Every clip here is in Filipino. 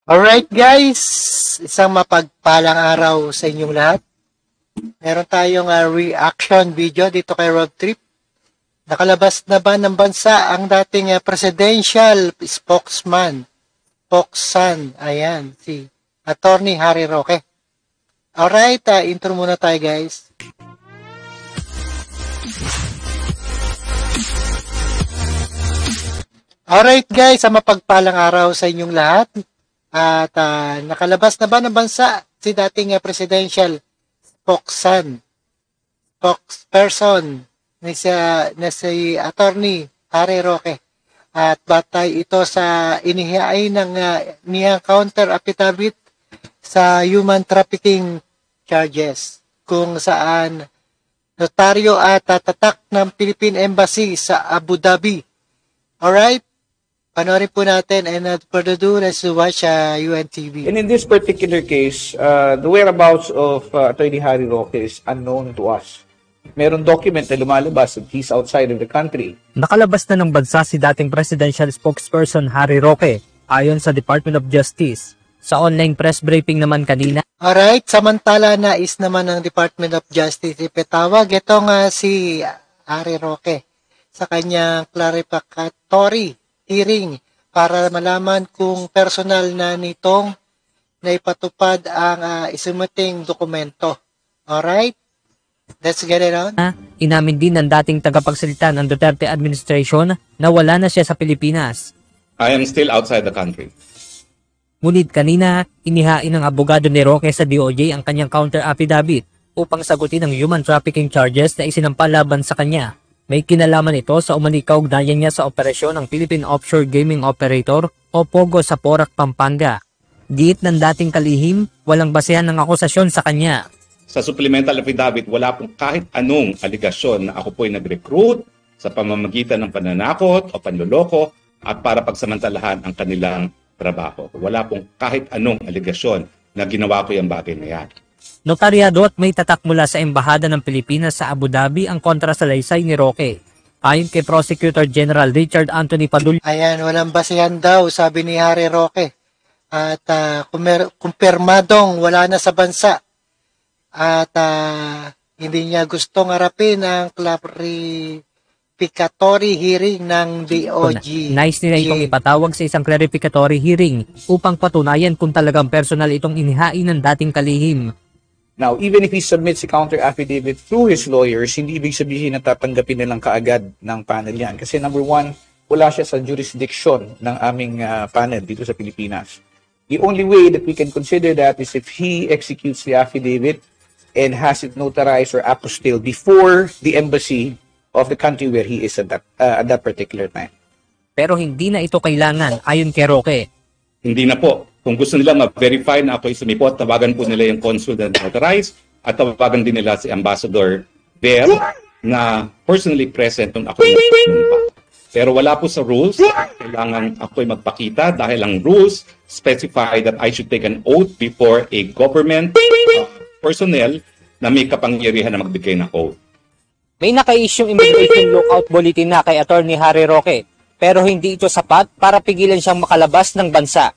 Alright guys, isang mapagpalang araw sa inyong lahat. Meron tayong reaction video dito kay Road Trip. Nakalabas na ba ng bansa ang dating presidential spokesman, ayan, si Attorney Harry Roque. Alright, intro muna tayo guys. Alright guys, ang mapagpalang araw sa inyong lahat. At nakalabas na ba ng bansa si dating presidential spokesperson na si Attorney Harry Roque. At batay ito sa inihain ng niyang counter affidavit sa human trafficking charges kung saan notaryo at tatak ng Philippine Embassy sa Abu Dhabi. Alright? Panoorin po natin, and without further ado, let's watch UNTV. And in this particular case, the whereabouts of Attorney Harry Roque is unknown to us. Meron document na lumalabas that he's outside of the country. Nakalabas na ng bansa si dating presidential spokesperson Harry Roque ayon sa Department of Justice. Sa online press briefing naman kanina. Alright, samantala nais naman ng Department of Justice ipatawag itong si Harry Roque sa kanyang clarificatory hearing para malaman kung personal na nitong naipatupad ang isumuting dokumento. Alright? Let's get it on. Inamin din ng dating tagapagsalita ng Duterte administration na wala na siya sa Pilipinas. I am still outside the country. Ngunit kanina, inihain ng abogado ni Roque sa DOJ ang kanyang counter affidavit upang sagutin ang human trafficking charges na isinampa laban sa kanya. May kinalaman ito sa umani kaugnayan niya sa operasyon ng Philippine Offshore Gaming Operator o POGO sa Porac, Pampanga. Giit ng dating kalihim, walang basehan ng akusasyon sa kanya. Sa supplemental affidavit, wala pong kahit anong aligasyon na ako po'y nag-recruit sa pamamagitan ng pananakot o panloloko at para pagsamantalahan ang kanilang trabaho. Wala pong kahit anong aligasyon na ginawa ko yung bagay na yan. Notaryado at may tatak mula sa Embahada ng Pilipinas sa Abu Dhabi ang kontrasalaysay ni Roque. Ayon kay Prosecutor General Richard Anthony Padulyon. Ayan, walang basehan daw, sabi ni Harry Roque. At kumpirmadong wala na sa bansa. At hindi niya gustong harapin ang clarificatory hearing ng DOJ. Nice nila itong ipatawag sa isang clarificatory hearing upang patunayan kung talagang personal itong inihain ng dating kalihim. Now, even if he submits a counter affidavit through his lawyers, hindi ibig sabihin na tatanggapin nilang kaagad ng panel yan. Kasi number one, wala siya sa jurisdiction ng aming panel dito sa Pilipinas. The only way that we can consider that is if he executes the affidavit and has it notarized or apostilled before the embassy of the country where he is at that particular time. Pero hindi na ito kailangan ayon kay Roque. Hindi na po. Kung gusto nila ma-verify na ako ay sumipot, tawagan po nila yung consul na notarized at tawagan din nila si Ambassador Ver na personally present nung ako ay nagpunta. Pero wala po sa rules, kailangan ako ay magpakita dahil ang rules specify that I should take an oath before a government personnel na may kapangyarihan na magbigay ng oath. May naka-issue immigration lookout bulletin na kay Attorney Harry Roque, pero hindi ito sapat para pigilan siyang makalabas ng bansa.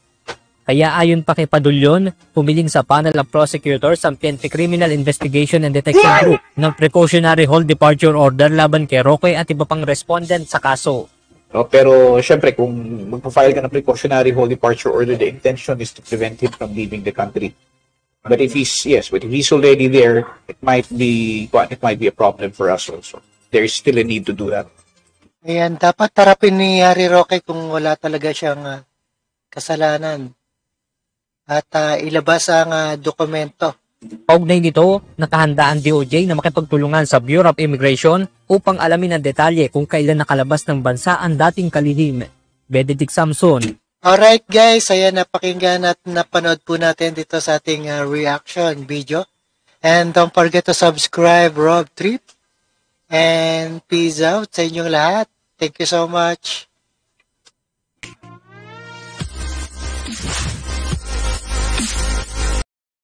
Kaya ayon pa kay Padulyon, pumiling sa panel of prosecutors ang PNP Criminal Investigation and Detection Group ng precautionary hold departure order laban kay Roque at iba pang respondent sa kaso. Pero syempre, kung magpa-file ka ng precautionary hold departure order, the intention is to prevent him from leaving the country. But if he's already there, it might be a problem for us also. There is still a need to do that. Ayan, dapat harapin ni Harry Roque kung wala talaga siyang kasalanan. At ilabas ang dokumento. Kaugnay nito, nakahanda ang DOJ na makipagtulungan sa Bureau of Immigration upang alamin ang detalye kung kailan nakalabas ng bansa ang dating kalihim. Benedict Samson. Alright guys, ayan, napakinggan at napanood po natin dito sa ating reaction video. And don't forget to subscribe, Road Trip. And peace out sa inyong lahat. Thank you so much.